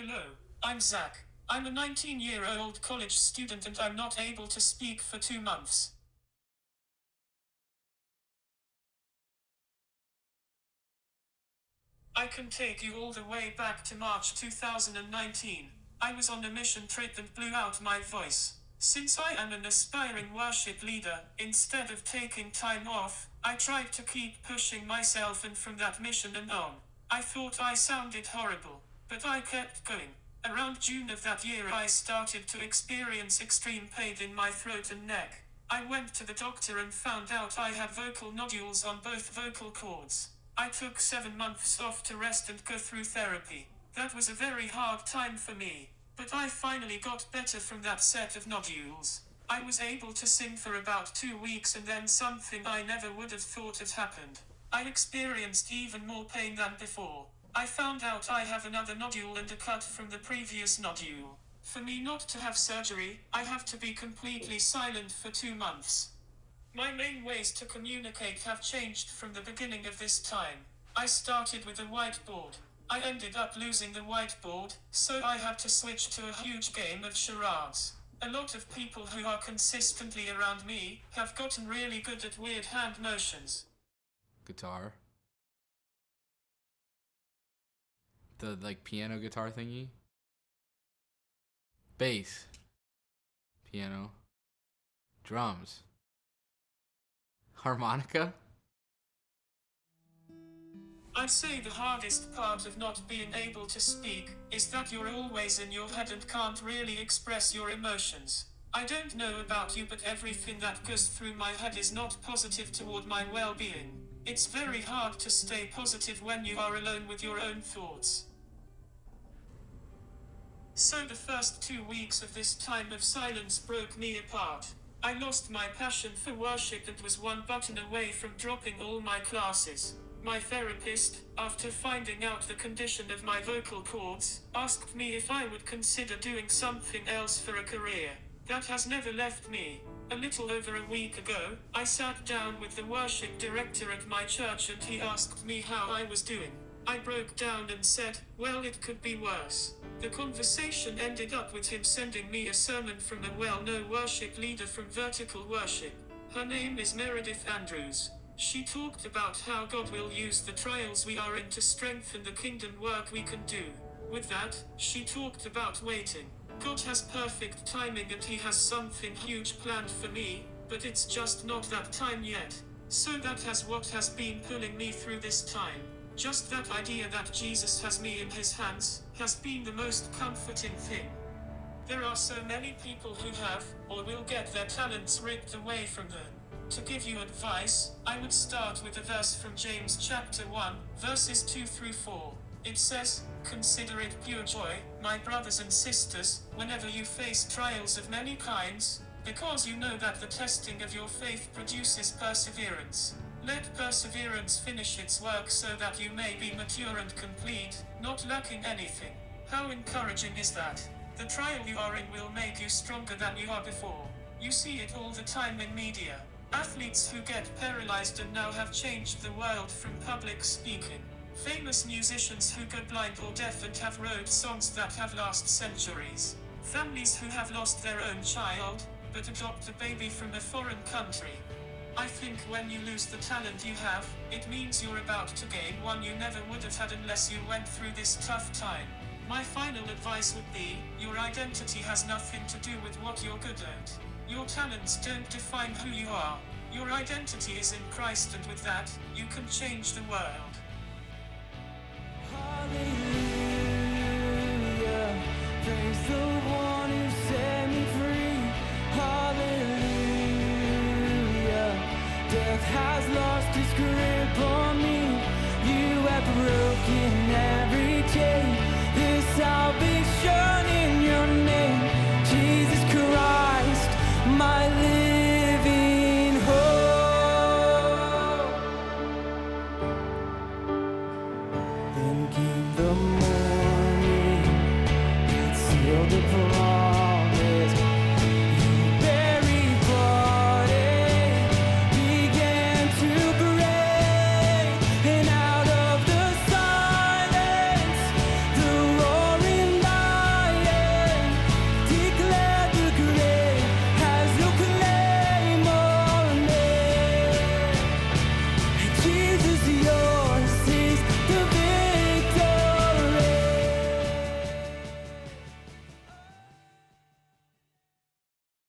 Hello, I'm Zach. I'm a 19-year-old college student and I'm not able to speak for 2 months. I can take you all the way back to March 2019. I was on a mission trip and blew out my voice. Since I am an aspiring worship leader, instead of taking time off, I tried to keep pushing myself, and from that mission and on, I thought I sounded horrible, but I kept going. Around June of that year I started to experience extreme pain in my throat and neck. I went to the doctor and found out I have vocal nodules on both vocal cords. I took 7 months off to rest and go through therapy. That was a very hard time for me, but I finally got better from that set of nodules. I was able to sing for about 2 weeks, and then something I never would have thought had happened. I experienced even more pain than before. I found out I have another nodule and a cut from the previous nodule. For me not to have surgery, I have to be completely silent for 2 months. My main ways to communicate have changed from the beginning of this time. I started with a whiteboard. I ended up losing the whiteboard, so I had to switch to a huge game of charades. A lot of people who are consistently around me have gotten really good at weird hand motions. Guitar. The piano guitar thingy. Bass. Piano. Drums. Harmonica? I'd say the hardest part of not being able to speak is that you're always in your head and can't really express your emotions. I don't know about you, but everything that goes through my head is not positive toward my well-being. It's very hard to stay positive when you are alone with your own thoughts. So the first 2 weeks of this time of silence broke me apart. I lost my passion for worship and was one button away from dropping all my classes. My therapist, after finding out the condition of my vocal cords, asked me if I would consider doing something else for a career. That has never left me. A little over a week ago, I sat down with the worship director at my church and he asked me how I was doing. I broke down and said, well, it could be worse. The conversation ended up with him sending me a sermon from a well-known worship leader from Vertical Worship. Her name is Meredith Andrews. She talked about how God will use the trials we are in to strengthen the kingdom work we can do. With that, she talked about waiting. God has perfect timing and he has something huge planned for me, but it's just not that time yet. So that has what has been pulling me through this time. Just that idea that Jesus has me in his hands has been the most comforting thing. There are so many people who have, or will get their talents ripped away from them. To give you advice, I would start with a verse from James chapter 1, verses 2 through 4. It says, "Consider it pure joy, my brothers and sisters, whenever you face trials of many kinds, because you know that the testing of your faith produces perseverance. Let perseverance finish its work so that you may be mature and complete, not lacking anything." How encouraging is that? The trial you are in will make you stronger than you are before. You see it all the time in media. Athletes who get paralyzed and now have changed the world from public speaking. Famous musicians who go blind or deaf and have wrote songs that have last centuries. Families who have lost their own child, but adopt a baby from a foreign country. I think when you lose the talent you have, it means you're about to gain one you never would have had unless you went through this tough time. My final advice would be, your identity has nothing to do with what you're good at. Your talents don't define who you are. Your identity is in Christ, and with that, you can change the world.